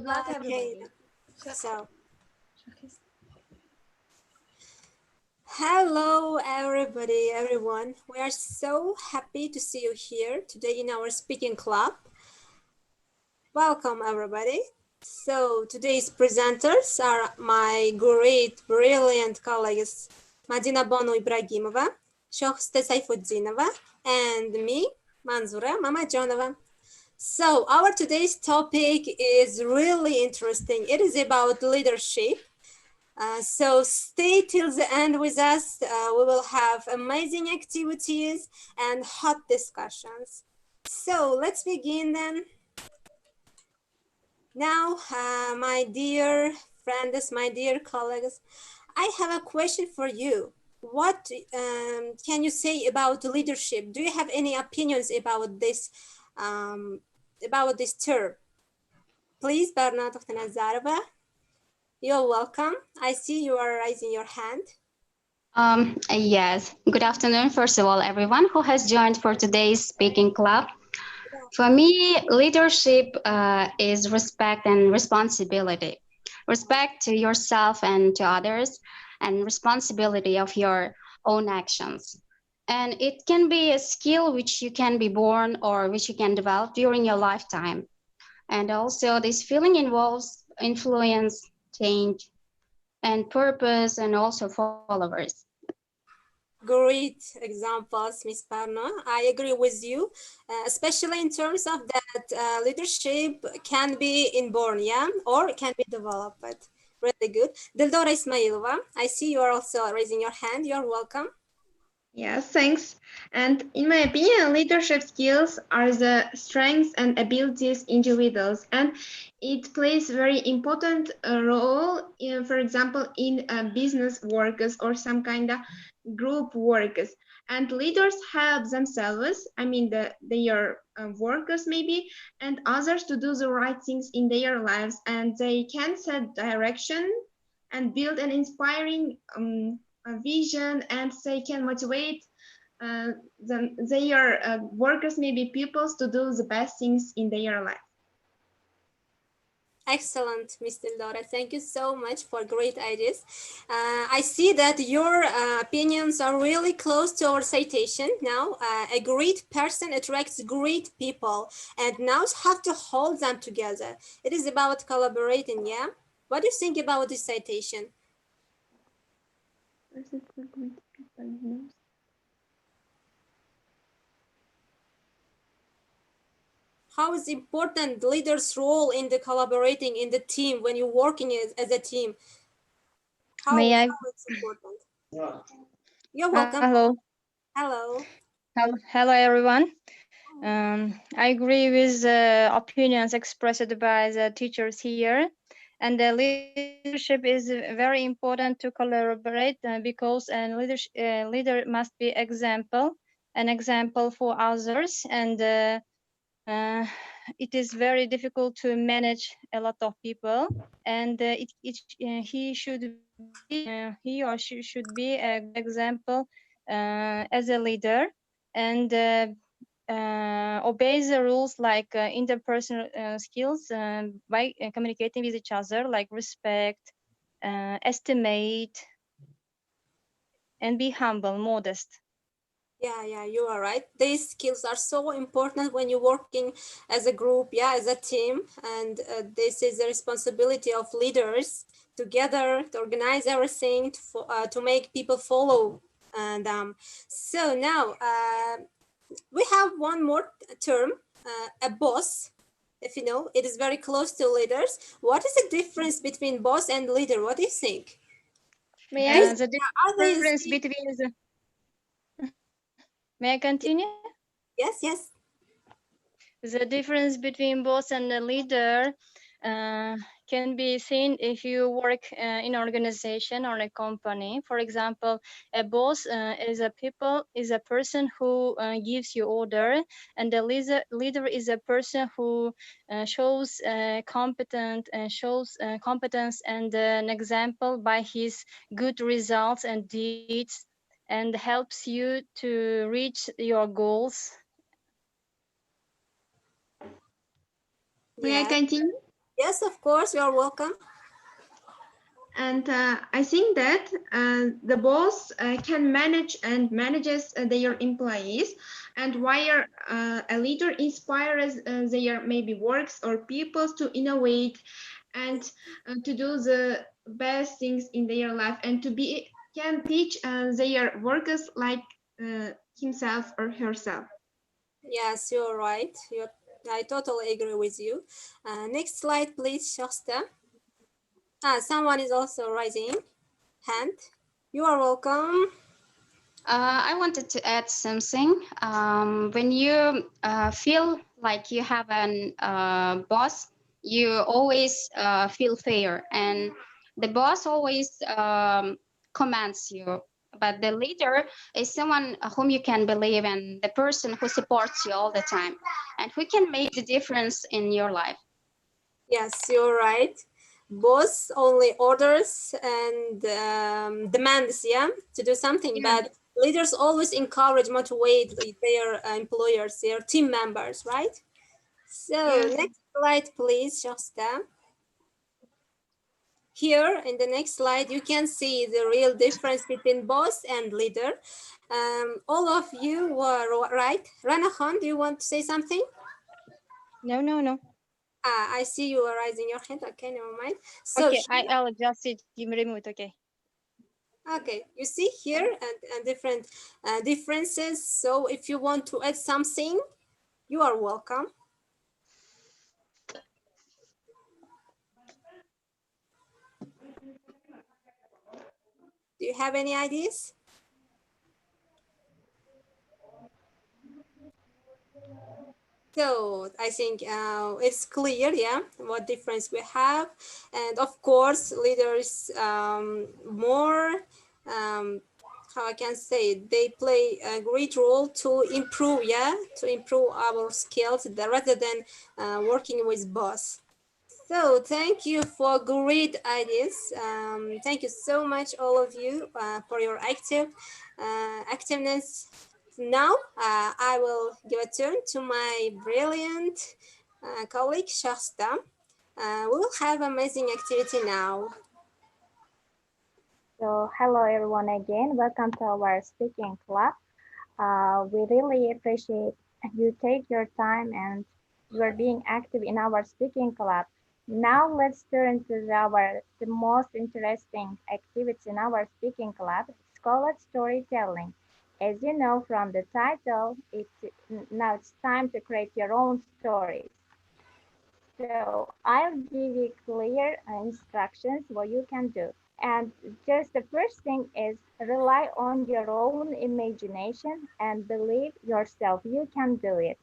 luck, Okay, everybody. so hello everybody, everyone. We are so happy to see you here today in our speaking club. Welcome everybody. So today's presenters are my great, brilliant colleagues Madina Bonu Ibragimova, Shohste Saifuddinova, and me, Manzura Mamajonova. So our today's topic is really interesting. It is about leadership. So stay till the end with us. We will have amazing activities and hot discussions. So let's begin then. Now, my dear friends, my dear colleagues, I have a question for you. What can you say about leadership? Do you have any opinions about this term? Please, Bernard Nazarova, you're welcome. I see you are raising your hand. Yes. Good afternoon, first of all, everyone who has joined for today's speaking club. For me, leadership is respect and responsibility. Respect to yourself and to others, and responsibility of your own actions. And it can be a skill which you can be born or which you can develop during your lifetime. And also, this feeling involves influence, change, and purpose, and also followers. Great examples, Miss Parna. I agree with you, especially in terms of that leadership can be inborn, yeah, or can be developed. Really good. Dildora Ismailova, I see you are also raising your hand. You're welcome. Yes, thanks. And in my opinion, leadership skills are the strengths and abilities individuals, and it plays very important role, for example, in business workers or some kind of group workers. And leaders help themselves, I mean, their workers maybe, and others to do the right things in their lives, and they can set direction and build an inspiring a vision, and they can motivate their workers, maybe pupils, to do the best things in their life. Excellent, Ms. Dildora. Thank you so much for great ideas. I see that your opinions are really close to our citation. Now, a great person attracts great people and now have to hold them together. It is about collaborating, yeah? What do you think about this citation? How is important leader's role in the collaborating in the team when you're working as a team? How it's important? You're welcome. Hello. Hello. Hello, everyone. I agree with the opinions expressed by the teachers here. And the leadership is very important to collaborate because a leader must be an example for others. And it is very difficult to manage a lot of people. And he or she should be a good example as a leader, and obey the rules like interpersonal skills by communicating with each other, like respect, estimate, and be humble, modest. Yeah, you are right. These skills are so important when you're working as a group, yeah, as a team. And this is the responsibility of leaders together to organize everything to make people follow. And so now we have one more term, a boss. If you know, it is very close to leaders. What is the difference between boss and leader? What do you think? The difference between the... May I continue? Yes. The difference between boss and a leader can be seen if you work in an organization or a company. For example, a boss is a person who gives you order, and the leader is a person who shows competence and an example by his good results and deeds, and helps you to reach your goals. May I continue? Yes, of course, you are welcome. And I think that the boss can manage and manages their employees, and while a leader inspires their maybe works or people to innovate and to do the best things in their life, and to be can teach their workers like himself or herself. Yes, you're right. I totally agree with you. Next slide, please, Shasta. Someone is also raising hand. You are welcome. I wanted to add something. When you feel like you have an boss, you always feel fair, and the boss always commands you. But the leader is someone whom you can believe, and the person who supports you all the time, and who can make the difference in your life. Yes, you're right. Boss only orders and demands, yeah, to do something. Yeah. But leaders always encourage, motivate their employers, their team members, right? So Yes. next slide, please, Shasta. Here in the next slide, you can see the real difference between boss and leader. All of you were right. Rana Khan, do you want to say something? No. I see you are raising your hand. Okay, never mind. So Okay, I'll adjust it. Give me remote. Okay. okay, you see here and different differences. So if you want to add something, you are welcome. Do you have any ideas? So I think it's clear, yeah, what difference we have. And of course, leaders more, how I can say, they play a great role to improve, yeah, to improve our skills rather than working with boss. So thank you for great ideas. Thank you so much, all of you, for your activeness. Now I will give a turn to my brilliant colleague Shasta. We will have amazing activity now. So hello everyone again. Welcome to our speaking club. We really appreciate you take your time and you are being active in our speaking club. Now let's turn to the most interesting activity in our speaking club. It's called storytelling. As you know from the title, now it's time to create your own stories. So I'll give you clear instructions what you can do. And just the first thing is rely on your own imagination and believe yourself. You can do it.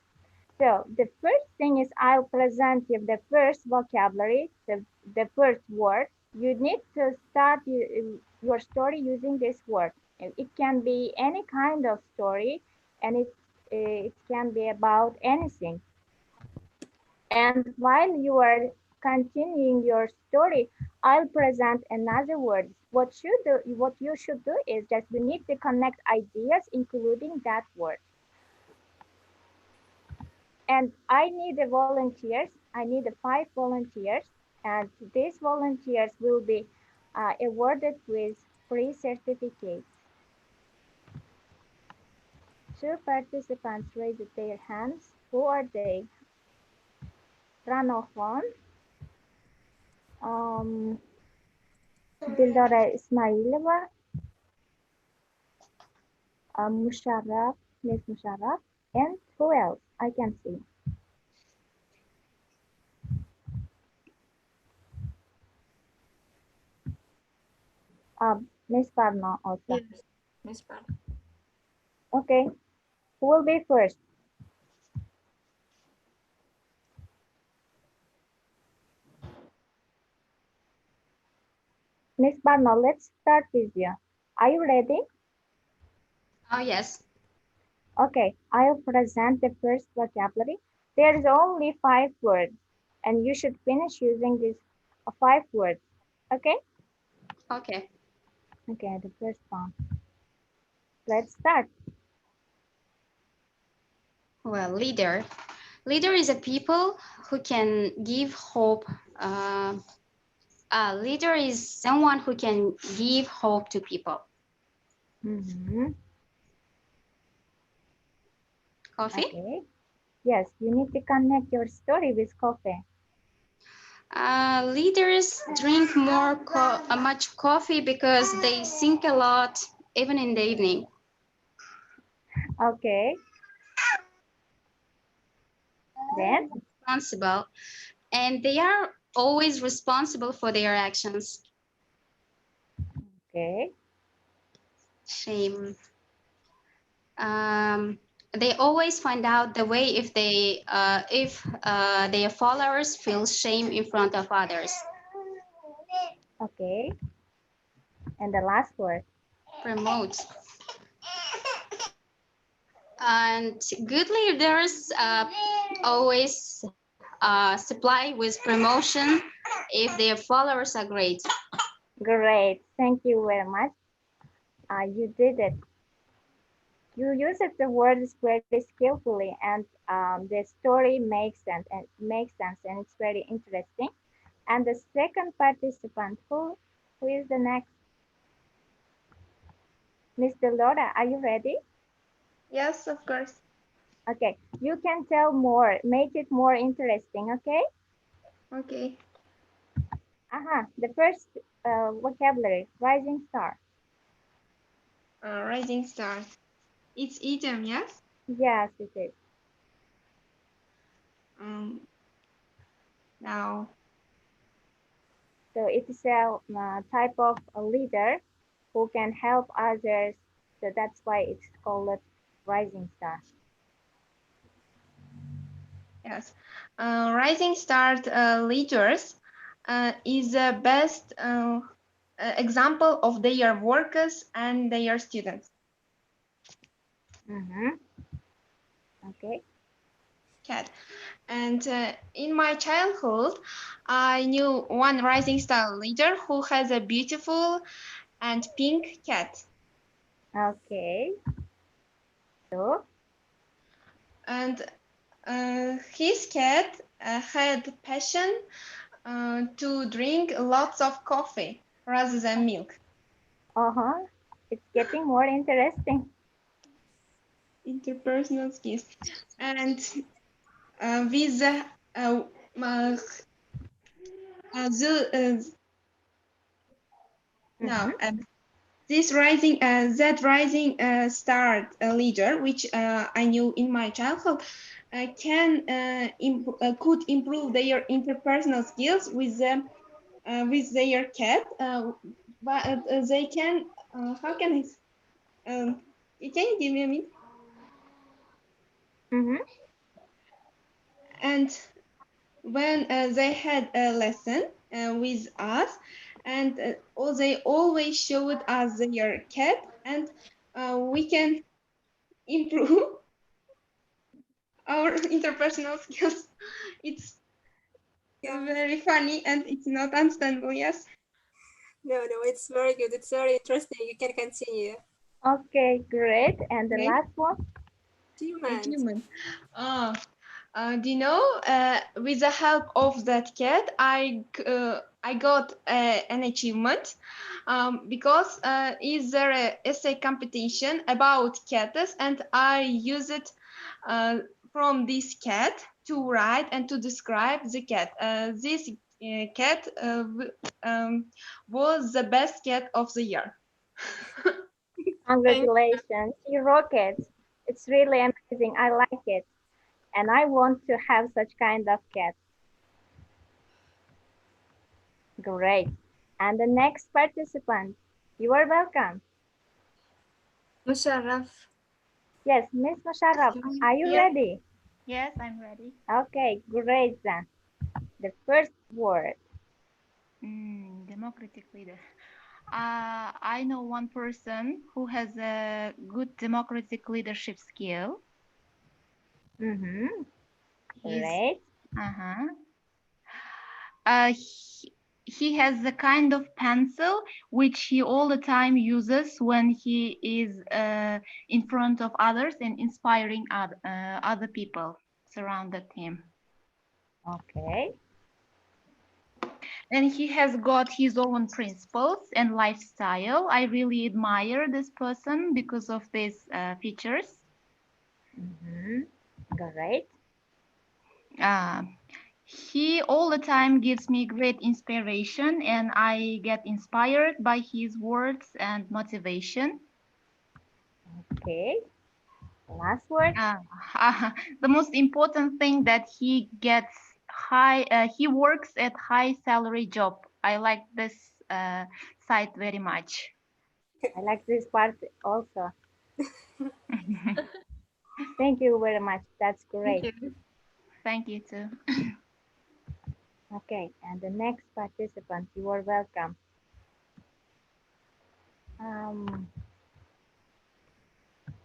So the first thing is I'll present you the first vocabulary, the first word. You need to start your story using this word. It can be any kind of story and it can be about anything. And while you are continuing your story, I'll present another word. What you should do is just you need to connect ideas, including that word. And I need volunteers. I need 5 volunteers, and these volunteers will be awarded with free certificates. 2 participants raised their hands. Who are they? Ranofon, um, Dildara Ismailova, Musharraf, Miss Musharraf, and who else? I can see. Miss Parno also. Yes, Miss Pat. Okay, who will be first? Miss Parno, let's start with you. Are you ready? Oh, yes. Okay, I'll present the first vocabulary. There is only 5 words, and you should finish using these 5 words. Okay? Okay. Okay, the first one. Let's start. Well, leader. Leader is a people who can give hope. A leader is someone who can give hope to people. Mm-hmm. Coffee? Okay. Yes, you need to connect your story with coffee. Leaders drink much coffee because they think a lot, even in the evening. Okay. Then? Responsible, and they are always responsible for their actions. Okay. Shame. They always find out the way if their followers feel shame in front of others. Okay. And the last word? Promote. And good leaders always supply with promotion if their followers are great. Great. Thank you very much. You did it. You used the words very skillfully, and the story makes sense and it's very interesting. And the second participant, who is the next? Miss Delora, are you ready? Yes, of course. Okay, you can tell more, make it more interesting, okay? Okay. The first vocabulary, rising star. Rising star. It's idiom, yes? Yes, it is. Now, So it is a type of a leader who can help others. So that's why it's called rising star. yes. Rising star leaders is the best example of their workers and their students. Okay. Cat. And in my childhood, I knew one rising star leader who has a beautiful and pink cat. Okay. So. And his cat had passion to drink lots of coffee rather than milk. It's getting more interesting. Interpersonal skills. And with now this rising that rising star leader, which I knew in my childhood, could improve their interpersonal skills with their cat, but they can. How can I? Can you give me a minute? And when they had a lesson with us, and they always showed us their cat, and we can improve our interpersonal skills. It's very funny and it's not understandable, yes? No, it's very good. It's very interesting. You can continue. Okay, great. And the last one? Achievement. Do you know, with the help of that cat, I got an achievement because is there a essay competition about cats, and I use it from this cat to write and to describe the cat. This cat was the best cat of the year. Congratulations, you rock it. It's really amazing. I like it. And I want to have such kind of cat. Great. And the next participant, you are welcome. Musharraf. Yes, Miss Musharraf, are you ready? Yes, I'm ready. Okay, great then. The first word. Democratic leader. I know one person who has a good democratic leadership skill. Great. He has a kind of pencil which he all the time uses when he is in front of others and inspiring other people. surrounded him. Okay. And he has got his own principles and lifestyle. I really admire this person because of these features. Great. He all the time gives me great inspiration, and I get inspired by his words and motivation. Okay. Last word. The most important thing that he gets he works at high salary job. I like this side very much. I like this part also. Thank you very much. That's great. Thank you too. Okay, and the next participant, you are welcome.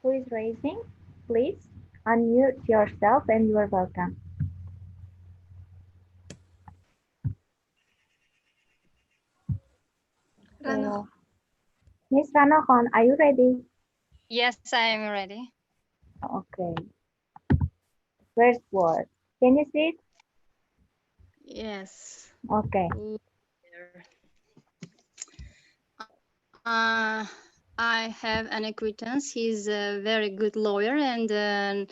Who is raising? Please unmute yourself and you are welcome. Miss Ranahan, are you ready? Yes, I am ready. Okay. First word. Can you see it? Yes. Okay. I have an acquaintance. He's a very good lawyer and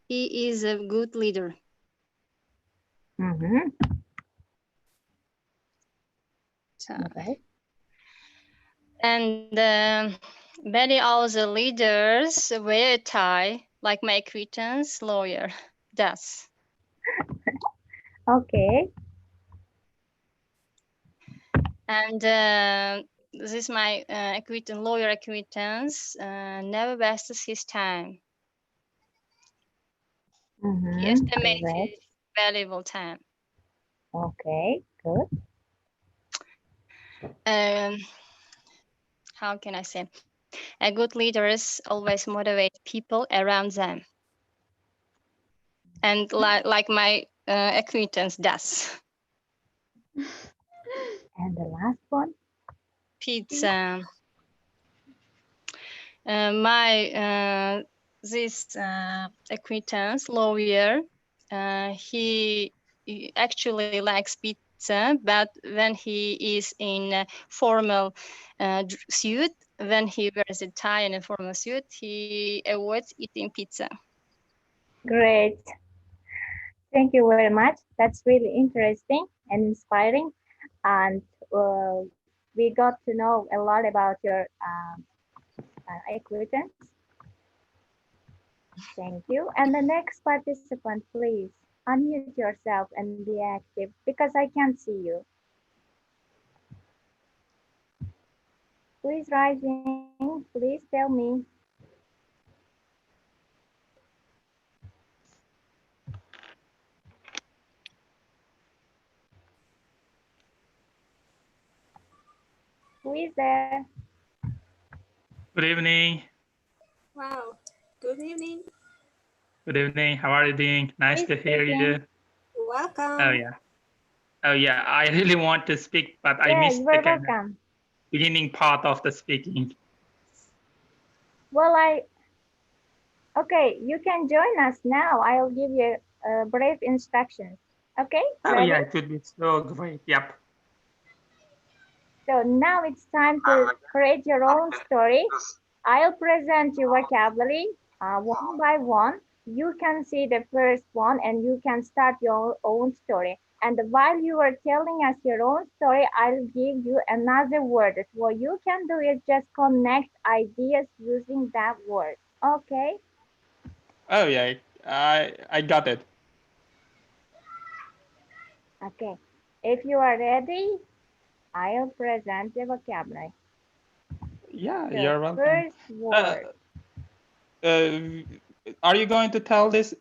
he is a good leader. Okay. And many other leaders wear a tie, like my acquaintance lawyer does. Okay. And this is my lawyer acquaintance, never wastes his time. He estimates Correct. his valuable time. Okay, good. How can I say? A good leaders always motivate people around them. And like my acquaintance does. And the last one? Pizza. This acquaintance lawyer, he actually likes pizza, but when he is in a formal suit, when he wears a tie and a formal suit, he avoids eating pizza. Great. Thank you very much. That's really interesting and inspiring. And we got to know a lot about your acquaintance. Thank you. And the next participant, please unmute yourself and be active because I can't see you. Who is rising? Please tell me. Who is there? Good evening. Wow. Good evening. Good evening. How are you doing? Nice to hear you. Welcome. Oh yeah. Oh yeah. I really want to speak, but I missed the kind of beginning part of the speaking. Well, okay, you can join us now. I'll give you brief instructions. Okay? Oh Ready? yeah, it would be so great. Yep. So now it's time to create your own story. I'll present your vocabulary one by one. You can see the first one and you can start your own story. And while you are telling us your own story, I'll give you another word. What you can do is just connect ideas using that word. Okay? Oh yeah, I got it. Okay. If you are ready, I'll present the vocabulary. Yeah, So you're welcome. first word. Are you going to tell this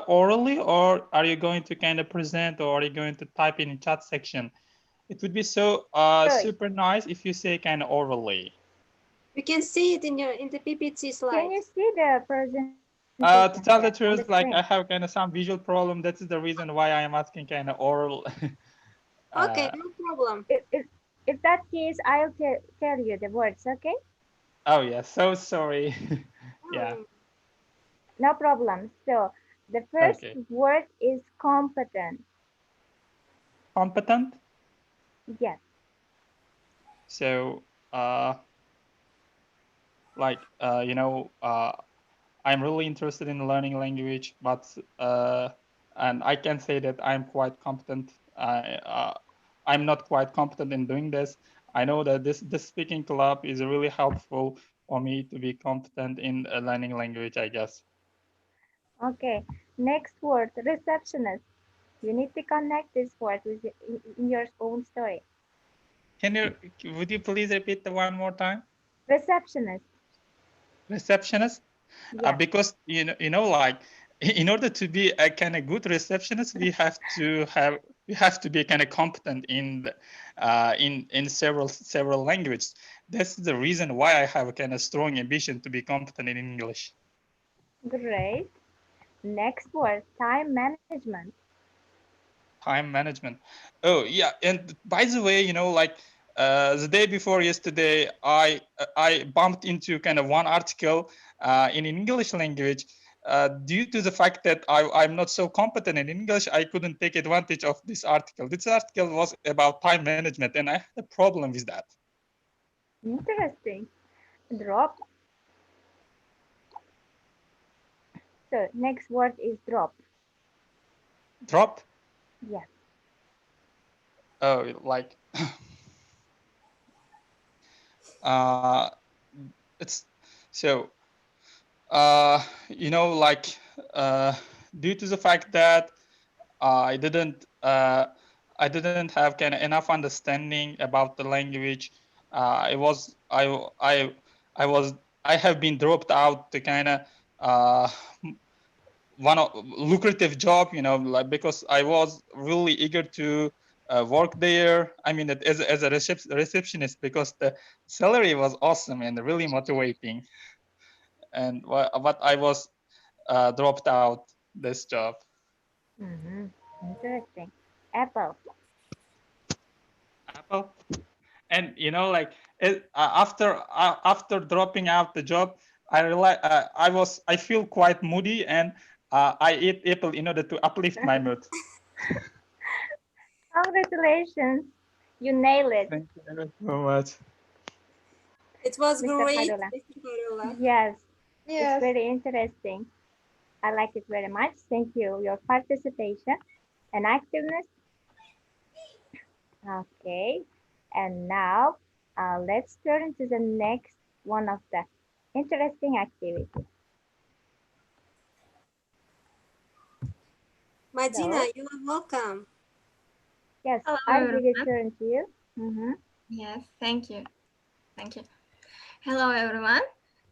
orally, or are you going to kind of present, or are you going to type in the chat section? It would be so super nice if you say kind of orally. You can see it in the PPT slide. Can you see the presentation? To tell the truth, like I have kind of some visual problem. That's the reason why I am asking kind of oral. Okay, no problem. If that case, I'll tell you the words, okay? Oh yeah, so sorry. Yeah. No problem. So The first Okay. word is competent. Competent. Yes. So, I'm really interested in learning language, but and I can say that I'm quite competent. I'm not quite competent in doing this. I know that this speaking club is really helpful for me to be competent in learning language, I guess. Okay. Next word, receptionist. You need to connect this word with in your own story. Would you please repeat the one more time? Receptionist. Receptionist? Yeah. Because like in order to be a kind of good receptionist, we have to be kind of competent in several languages. That's the reason why I have a kind of strong ambition to be competent in English. Great. Next word, time management. Time management. Oh yeah, and by the way, the day before yesterday, I bumped into kind of one article in English language. Due to the fact that I'm not so competent in English, I couldn't take advantage of this article. This article was about time management, and I had a problem with that. Interesting. Drop. So next word is drop. Drop? Yes. Oh, like it's so due to the fact that I didn't have kind of enough understanding about the language. I have been dropped out to kind of one lucrative job, like because I was really eager to work there. I mean, as a receptionist, because the salary was awesome and really motivating. And but I was dropped out this job. Interesting. Apple. Apple. And after dropping out the job, I realized I feel quite moody, and I eat apple in order to uplift my mood. Congratulations. You nailed it. Thank you very much. It was Mr. great. Khairullah. Mr. Khairullah. Yes. Yes. It's very interesting. I like it very much. Thank you. Your participation and activeness. Okay. And now let's turn to the next one of the interesting activities. Madina, So, you are welcome. yes, Hello, I give a everyone. turn to you. Yes, thank you. Thank you. Hello, everyone.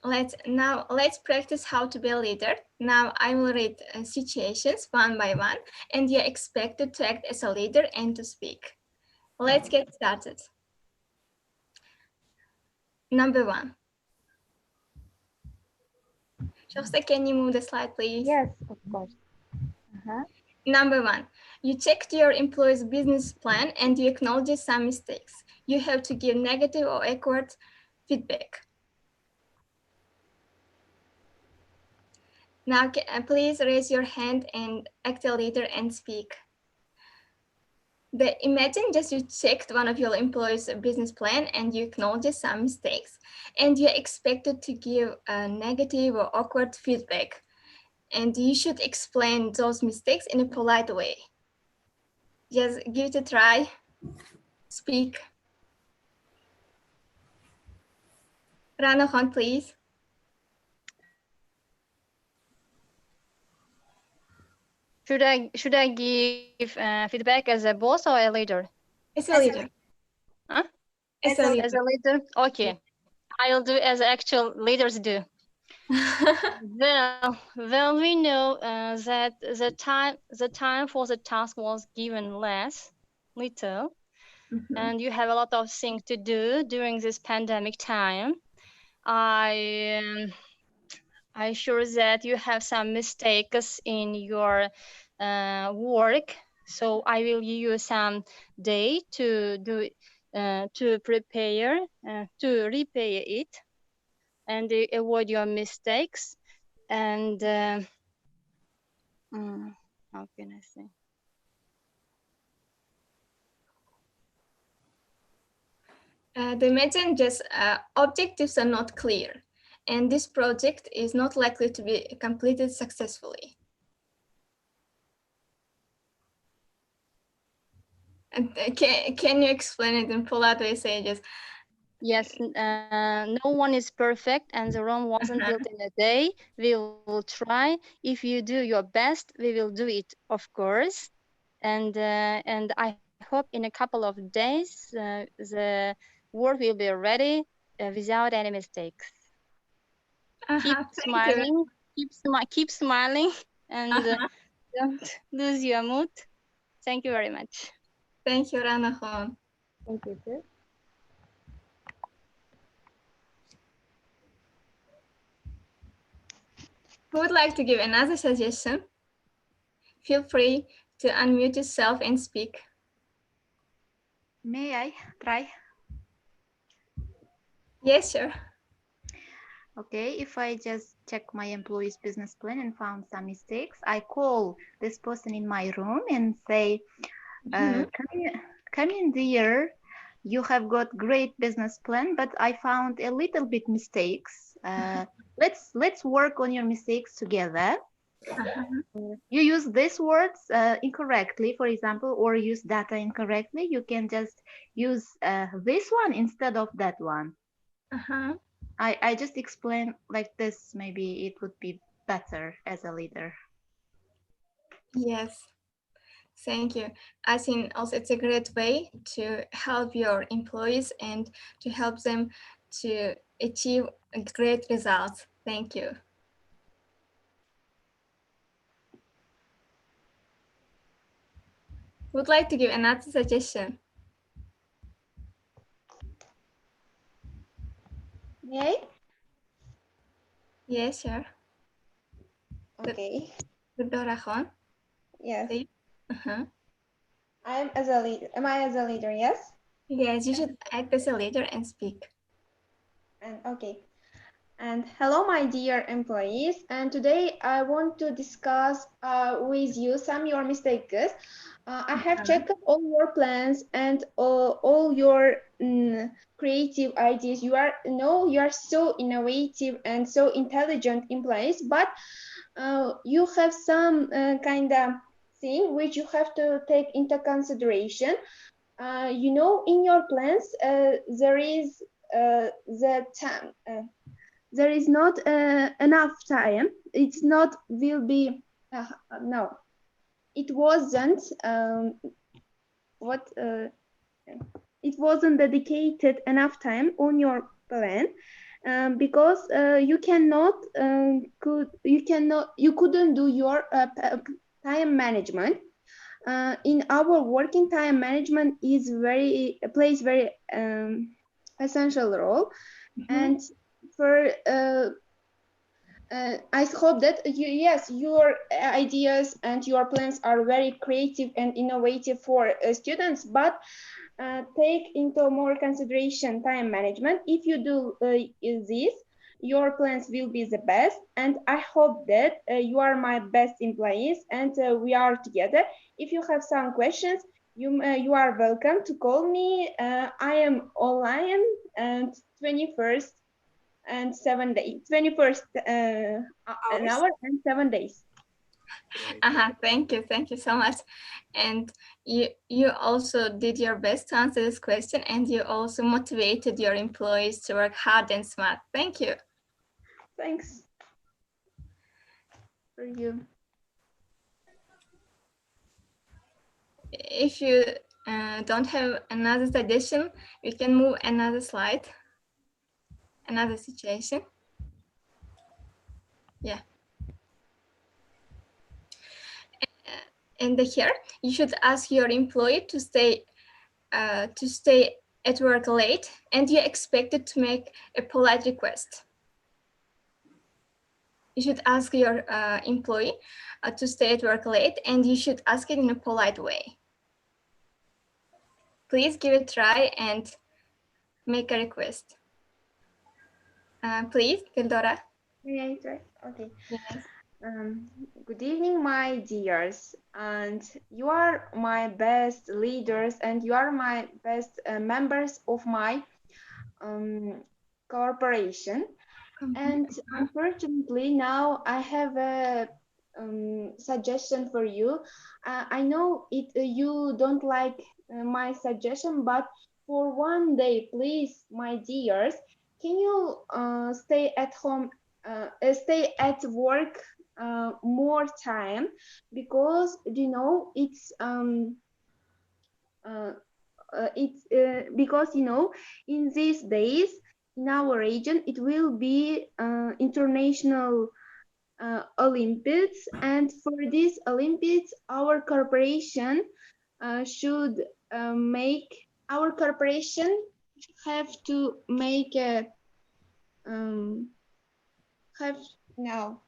Let's practice how to be a leader. Now I will read situations one by one, and you're expected to act as a leader and to speak. Let's get started. Number one. Shasta, can you move the slide, please? Yes, of course. Number one, you checked your employee's business plan and you acknowledge some mistakes. You have to give negative or awkward feedback. Now, please raise your hand and act a leader and speak. Imagine just you checked one of your employees' business plan and you acknowledge some mistakes, and you're expected to give a negative or awkward feedback. And you should explain those mistakes in a polite way. Just give it a try. Speak. Rana Khan, please. Should I give feedback as a boss or a leader? As a leader. Huh? As a leader. As a leader? Okay. I'll do as actual leaders do. Well, we know that the time for the task was given little, and you have a lot of things to do during this pandemic time. I sure that you have some mistakes in your work, so I will give you some day to do to prepare to repair it and avoid your mistakes. And How can I say? The manager's objectives are not clear, and this project is not likely to be completed successfully. And can you explain it in polite way? Say just. Yes, no one is perfect, and the Rome wasn't built in a day. We will try. If you do your best, we will do it, of course. And I hope in a couple of days the work will be ready without any mistakes. Keep smiling. Keep smiling, and don't lose your mood. Thank you very much. Thank you, Rana. Thank you too. Who would like to give another suggestion? Feel free to unmute yourself and speak. May I try? Yes, sure. Okay, if I just check my employee's business plan and found some mistakes, I call this person in my room and say, come in dear, you have got great business plan, but I found a little bit mistakes. Let's work on your mistakes together. You use these words incorrectly, for example, or use data incorrectly. You can just use this one instead of that one. I just explain like this. Maybe it would be better as a leader. Yes. Thank you. I think also it's a great way to help your employees and to help them to achieve great results. Thank you. Would like to give another suggestion? May I? Yes, sure. Okay. Dora. Yes. I am as a leader. Am I as a leader? Yes. Yes, you should act as a leader and speak. And okay. And hello, my dear employees. And today I want to discuss with you some of your mistakes. I have checked all your plans and all your creative ideas. You are so innovative and so intelligent employees, but you have some kind of thing which you have to take into consideration. In your plans, there is the time. There is not enough time. It's not will be no. It wasn't it wasn't dedicated enough time on your plan because you couldn't do your time management. In our working, time management plays very essential role, and for I hope that your ideas and your plans are very creative and innovative for students, but take into more consideration time management. If you do this, your plans will be the best, and I hope that you are my best employees and we are together. If you have some questions, you are welcome to call me. I am online and 21st and 7 days, 21st an hour and 7 days. Thank you so much. And you also did your best to answer this question, and you also motivated your employees to work hard and smart. Thank you. Thanks for you. If you don't have another suggestion, we can move another slide. Another situation. Yeah. And here you should ask your employee to stay at work late, and you're expected to make a polite request. You should ask your employee to stay at work late, and you should ask it in a polite way. Please give it a try and make a request. Please, Dora. May I try? Okay. Yes. Good evening, my dears, and you are my best leaders, and you are my best members of my corporation. And unfortunately, now I have a suggestion for you. I know you don't like my suggestion, but for one day, please, my dears, can you stay at home, stay at work more time, because you know because you know in these days in our region it will be international Olympics, and for these Olympics our corporation should make our corporation have to make a have now.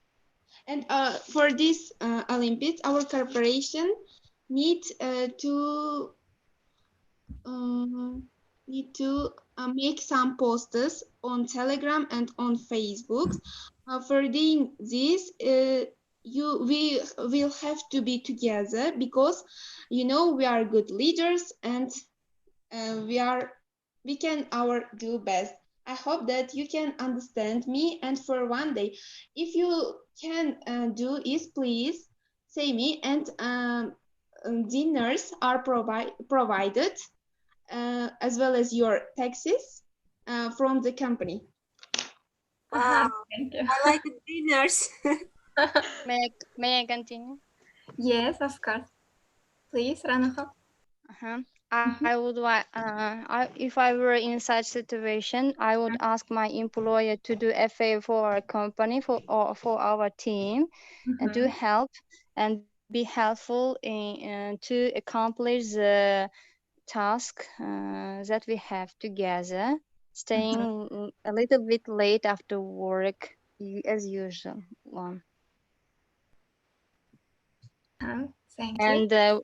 And for this Olympics, our corporation need to make some posters on Telegram and on Facebook. For doing this, we will have to be together, because you know we are good leaders, and we can our do best. I hope that you can understand me, and for one day, if you can do is please say me, and dinners are provided as well as your taxes from the company. Wow, Thank you. I like the dinners. May I continue? Yes, of course. Please, Ranaha. I would like, if I were in such situation, I would ask my employer to do a favor for our company, for our team, and to help and be helpful in, to accomplish the task that we have together, staying a little bit late after work as usual. Thank And you.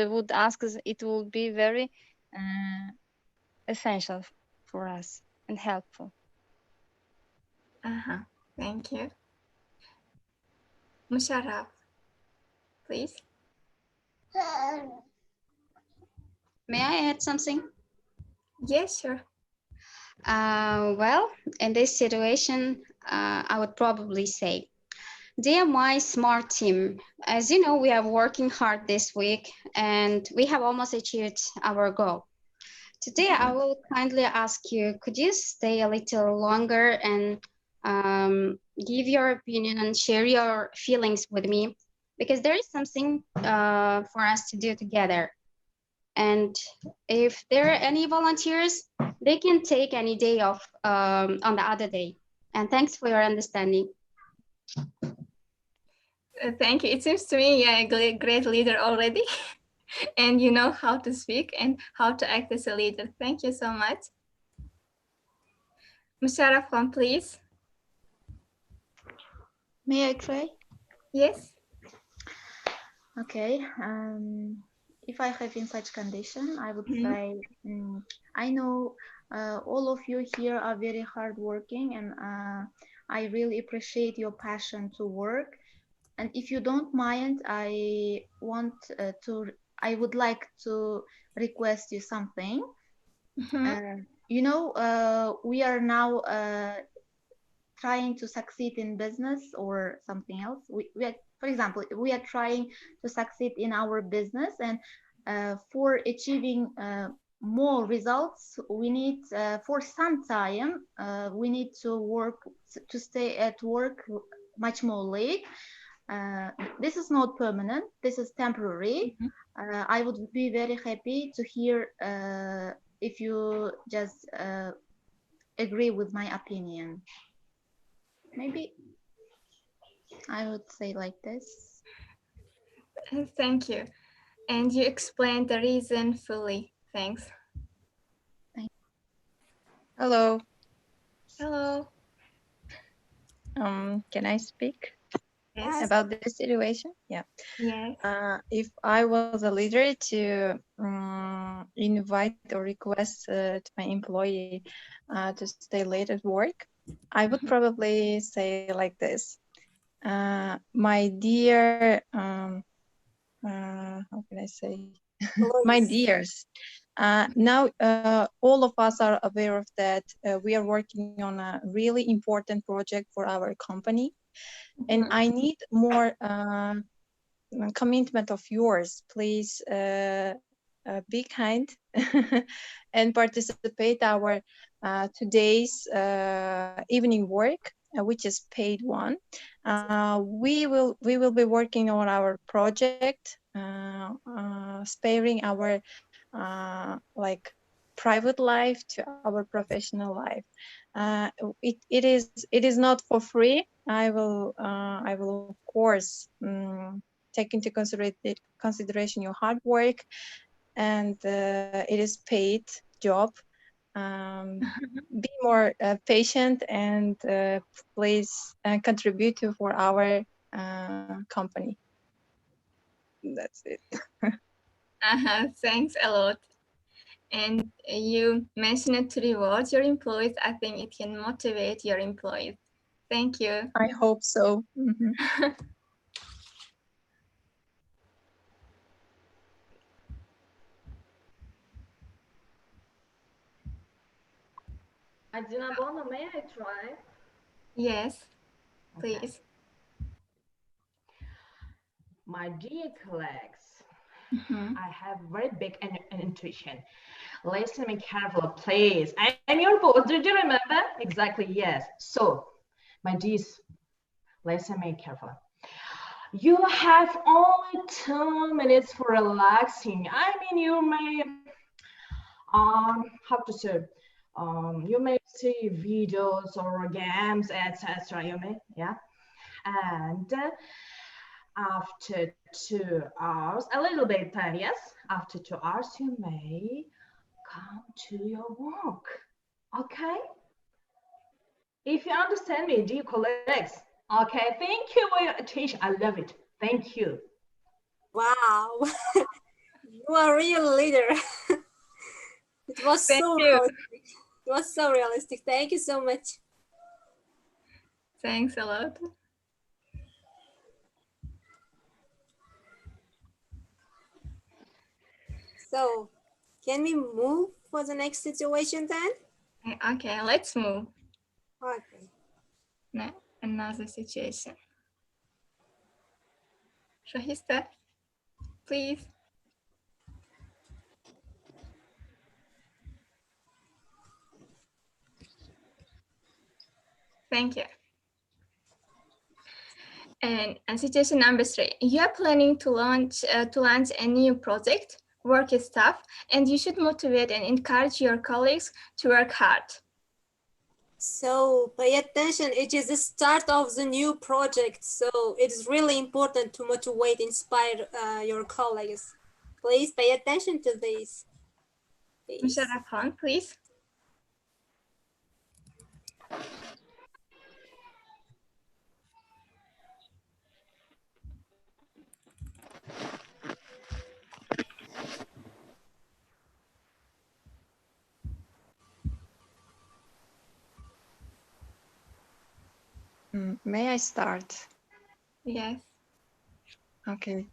would ask us, it will be very essential for us and helpful. Thank you. Musharraf, please. May I add something? Yes, sure. Well, in this situation, I would probably say, dear my smart team, as you know, we are working hard this week and we have almost achieved our goal. Today, I will kindly ask you, could you stay a little longer and give your opinion and share your feelings with me? Because there is something for us to do together. And if there are any volunteers, they can take any day off on the other day. And thanks for your understanding. Thank you. It seems to me you're a great leader already. And you know how to speak and how to act as a leader. Thank you so much. Musharraf, please. May I try? Yes. Okay. If I have in such condition, I would say, I know all of you here are very hardworking, and I really appreciate your passion to work. And if you don't mind, I would like to request you something. You know, we are now trying to succeed in business or something else. For example, we are trying to succeed in our business, and for achieving more results, we need, for some time, we need to stay at work much more late. This is not permanent. This is temporary. I would be very happy to hear if you just agree with my opinion. Maybe I would say like this. Thank you. And you explained the reason fully. Thanks. Hello. Hello. Can I speak? Yes. About this situation? Yeah. Yes. If I was a leader to invite or request to my employee to stay late at work, I would probably say like this. My dear, how can I say? My dears, now all of us are aware of that we are working on a really important project for our company, and I need more commitment of yours. Please be kind and participate our today's evening work, which is paid one. We will be working on our project, sparing our like private life to our professional life. It is not for free. I will of course take into consideration your hard work, and it is paid job. Be more patient and please contribute to for our company. That's it. Thanks a lot. And you mentioned to reward your employees. I think it can motivate your employees. Thank you. I hope so. Madina Bono, may I try? Yes, please. My dear colleagues, I have very big intuition. Listen me carefully, please. And your board, did you remember? Exactly, yes. So, my dears, listen me carefully. You have only 2 minutes for relaxing. I mean, you may, how to say, you may see videos or games, etc. You may, yeah. And after 2 hours, a little bit time, yes. After 2 hours, you may come to your work. Okay? If you understand me, dear colleagues. Okay, thank you for your attention. I love it. Thank you. Wow, you are a real leader. It was so realistic. It was so realistic. Thank you so much. Thanks a lot. So, can we move for the next situation then? Okay, let's move. Okay. Another situation. Shahista, please. Thank you. And situation number 3, you are planning to launch a new project, work stuff, and you should motivate and encourage your colleagues to work hard. So pay attention, it is the start of the new project. So it is really important to motivate, inspire your colleagues. Please pay attention to this. Musharraf Khan, please. May I start? Yes. Okay.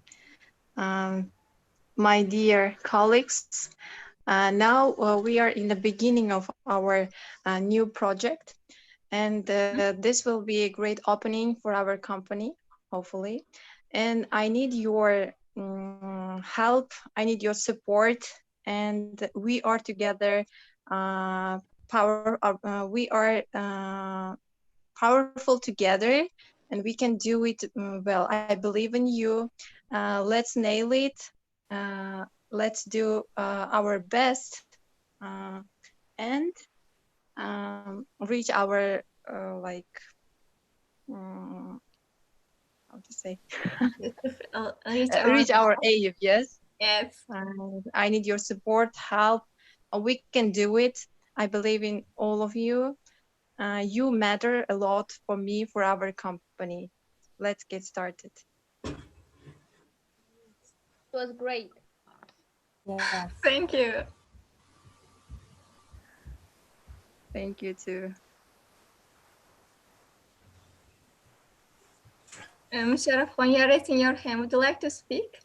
My dear colleagues, now we are in the beginning of our new project, and this will be a great opening for our company, hopefully. And I need your help, I need your support, and we are together we are powerful together, and we can do it well. I believe in you. Let's nail it. Let's do our best and reach our how to say reach our aim. Yes. Yes. I need your support, help. We can do it. I believe in all of you. You matter a lot for me, for our company. Let's get started. It was great. Yes. Thank you. Thank you too. Musharraf, when you're raising your hand, would you like to speak?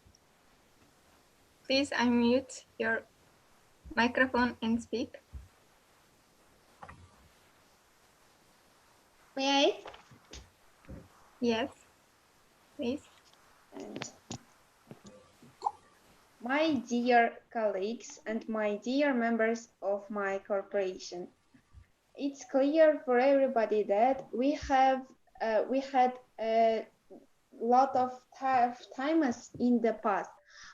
Please unmute your microphone and speak. May I? Yes, please. And my dear colleagues and my dear members of my corporation, it's clear for everybody that we had a lot of times in the past,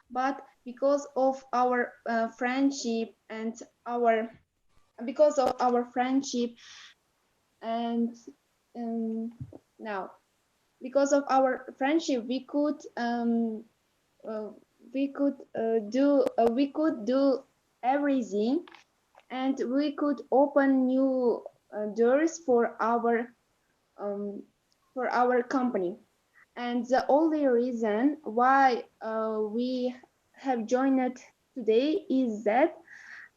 but because of our friendship and now because of our friendship we could do everything, and we could open new doors for our company. And the only reason why we have joined today is that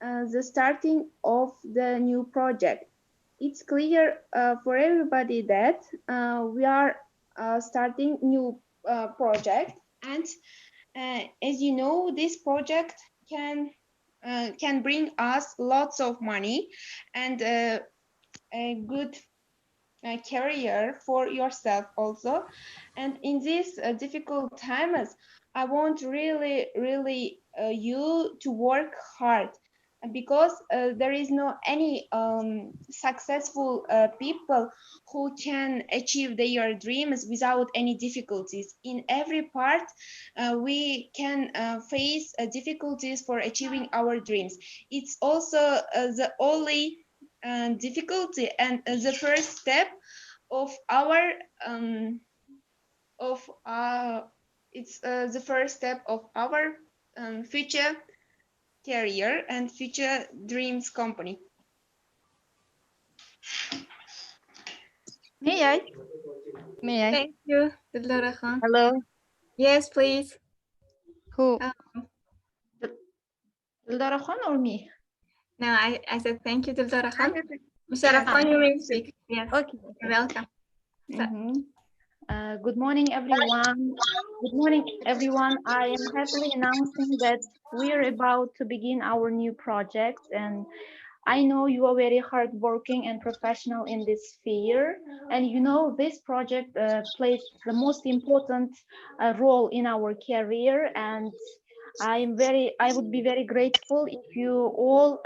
the starting of the new project. It's clear for everybody that we are starting new project, and as you know, this project can bring us lots of money and a good career for yourself also. And in these difficult times, I want really you to work hard, because there is no any successful people who can achieve their dreams without any difficulties. In every part, we can face difficulties for achieving our dreams. It's also the only difficulty and the first step of our it's the first step of our future career and future dreams company. May I? May I? Thank you, Dildora Khan. Hello. Yes, please. Who? Dildora Khan or me? No, I said thank you, Dildora Khan. Yes. Musharraf Khan, you may speak. Yes. Okay. You're welcome. Good morning, everyone. Good morning, everyone. I am happily announcing that we are about to begin our new project, and I know you are very hardworking and professional in this sphere, and you know this project plays the most important role in our career, and I would be very grateful if you all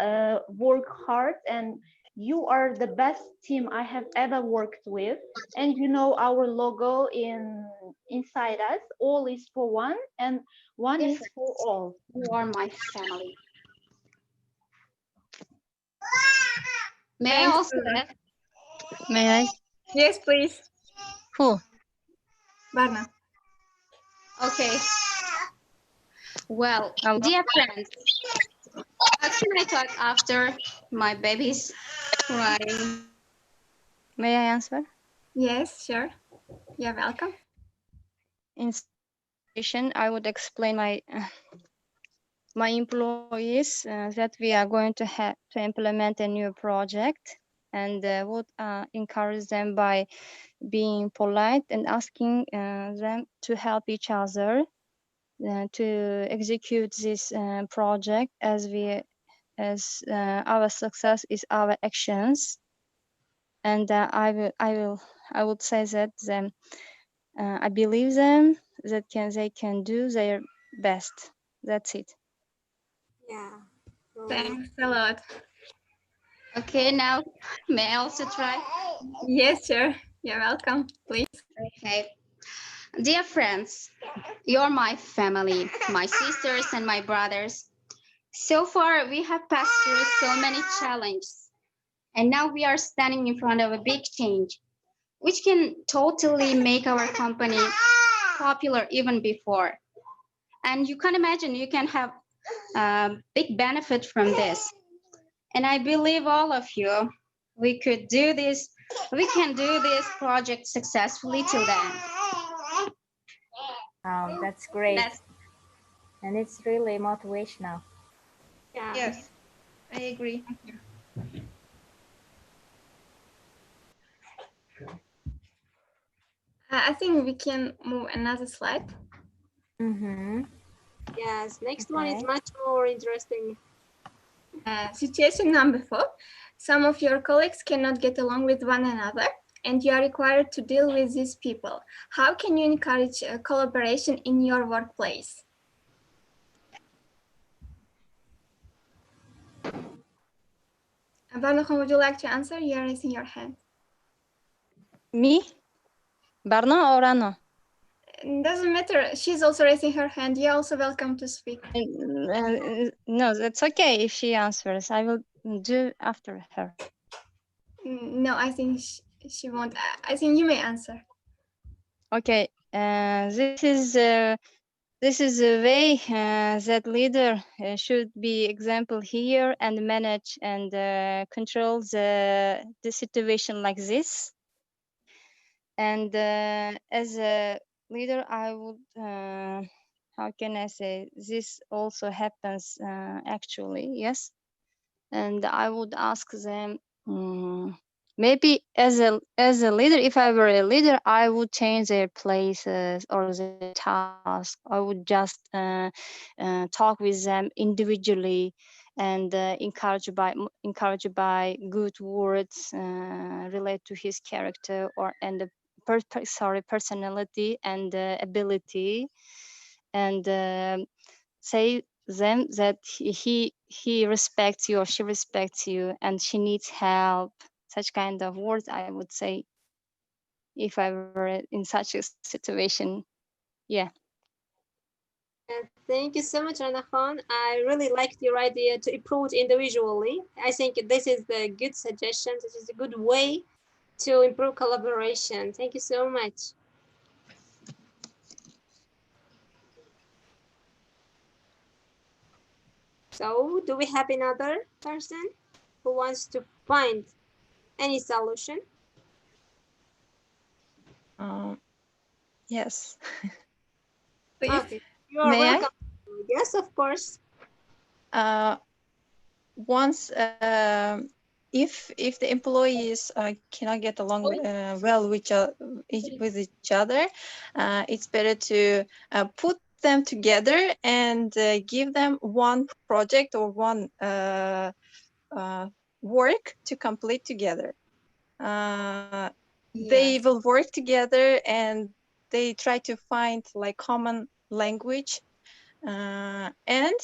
work hard, and you are the best team I have ever worked with. And you know our logo inside us, all is for one and one is for all. You are my family. May I also add? May I? Yes, please. Who? Barna. Okay. Well, dear friends, can I talk after my baby's crying? May I answer? Yes, sure. You're welcome. In session, I would explain my employees that we are going to have to implement a new project, and would encourage them by being polite and asking them to help each other to execute this project, as our success is our actions. And I would say that I believe them that they can do their best. That's it. Yeah. Thanks a lot. Okay, now may I also try? Yes, sure. You're welcome. Please. Okay. Dear friends, you're my family, my sisters and my brothers. So far, we have passed through so many challenges, and now we are standing in front of a big change, which can totally make our company popular even before. And you can imagine you can have a big benefit from this. And I believe all of you, we can do this project successfully till then. That's great. And it's really motivational. Yeah. Yes, I agree. I think we can move another slide. Yes, next one is Okay. much more interesting. Situation number 4. Some of your colleagues cannot get along with one another, and you are required to deal with these people. How can you encourage collaboration in your workplace? Barnahan, would you like to answer? You are raising your hand. Me? Barna or Anna? Doesn't matter. She's also raising her hand. You're also welcome to speak. No, that's okay if she answers. I will do after her. No, I think she won't. I think you may answer. Okay, this is a way that leader should be example here and manage and control the situation like this. And as a leader, I would, how can I say, this also happens actually, yes. And I would ask them, maybe as a leader, if I were a leader, I would change their places or their task. I would just talk with them individually and encourage by good words relate to his character or and the personality and ability, and say them that he respects you or she respects you and she needs help. Such kind of words I would say if I were in such a situation. Yeah. Thank you so much, Anahon. I really liked your idea to approach individually. I think this is a good suggestion. This is a good way to improve collaboration. Thank you so much. So, do we have another person who wants to find any solution? Yes. Okay, you are May I? welcome. Yes, of course. Once if the employees cannot get along well with each other, it's better to put them together and give them one project or one work to complete together. They will work together and they try to find like common language, and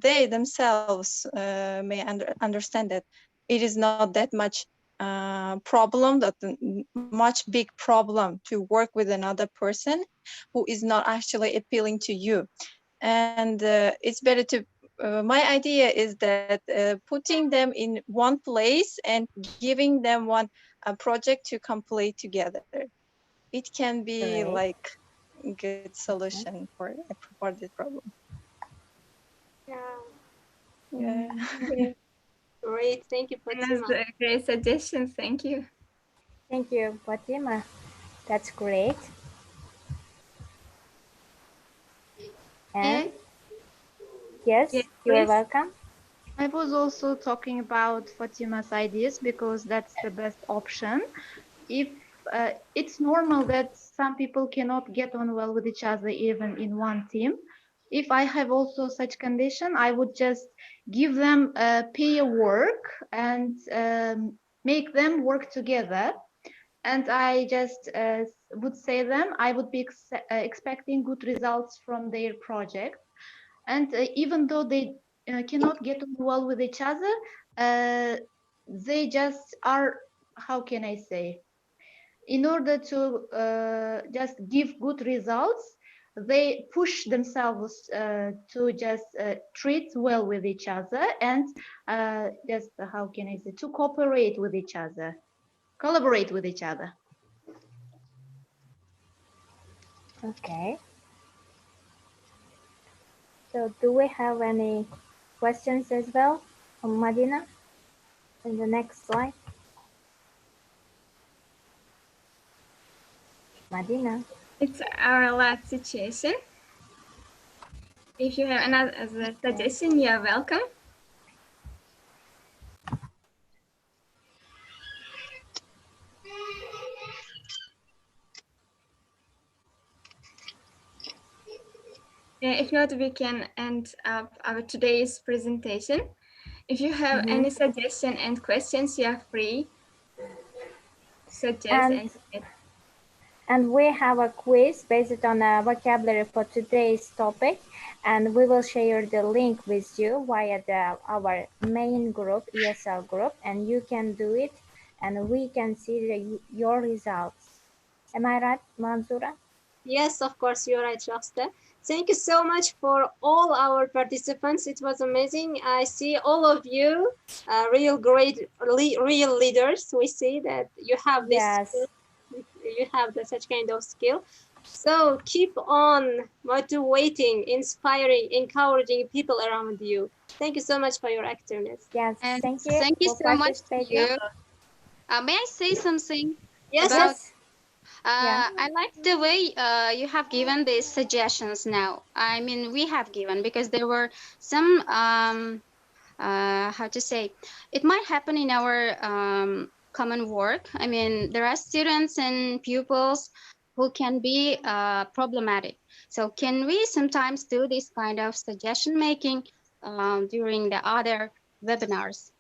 they themselves may understand that it is not that much problem, that much big problem to work with another person who is not actually appealing to you. And it's better to my idea is that putting them in one place and giving them one project to complete together. It can be Great. like a good solution for this problem. Yeah. Yeah. Great. Thank you, Fatima. That's a great suggestion. Thank you. Thank you, Fatima. That's great. And yes, you are please. welcome. I was also talking about Fatima's ideas because that's the best option. If it's normal that some people cannot get on well with each other even in one team. If I have also such condition, I would just give them peer work and make them work together. And I just would say them, I would be expecting good results from their project. And even though they cannot get on well with each other, they just are, how can I say, in order to just give good results, they push themselves to just treat well with each other and just, how can I say, to cooperate with each other, collaborate with each other. Okay. So do we have any questions as well from Madina in the next slide? Madina. It's our last situation. If you have another suggestion, you are welcome. If not, we can end up our today's presentation. If you have any suggestion and questions, you are free to suggest and we have a quiz based on a vocabulary for today's topic, and we will share the link with you via our main group, ESL group, and you can do it, and we can see your results. Am I right, Manzura? Yes, of course, you're right, Shasta. Thank you so much for all our participants. It was amazing. I see all of you, real great, real leaders. We see that you have this, you have such kind of skill. So keep on motivating, inspiring, encouraging people around you. Thank you so much for your activeness. Yes, And thank you. Thank you so much to you. May I say something? Yes. About, I like the way you have given these suggestions now. I mean, we have given, because there were some, how to say, it might happen in our common work. I mean, there are students and pupils who can be problematic. So can we sometimes do this kind of suggestion making during the other webinars?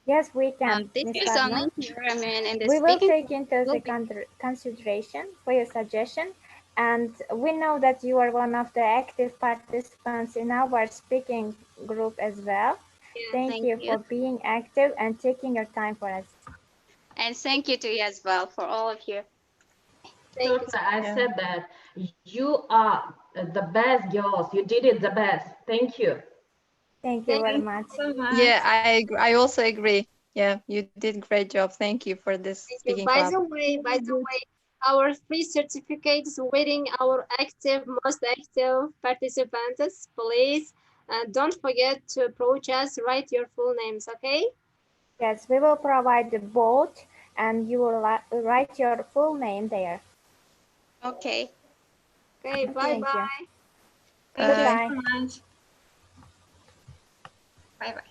Yes, we can. This is only here, I mean, in the we will speaking. take into the consideration for your suggestion, and we know that you are one of the active participants in our speaking group as well. Thank you for being active and taking your time for us. And thank you to you as well, for all of you. So I said that you are the best girls. You did it the best. Thank you. Thank you very much. Yeah, I also agree. Yeah, you did great job. Thank you for this speaking By club. the way, our free certificates waiting our most active participants. Please don't forget to approach us. Write your full names, okay? Yes, we will provide the both, and you will write your full name there. Okay. Okay, bye-bye. Thank you Goodbye. so much. Bye-bye.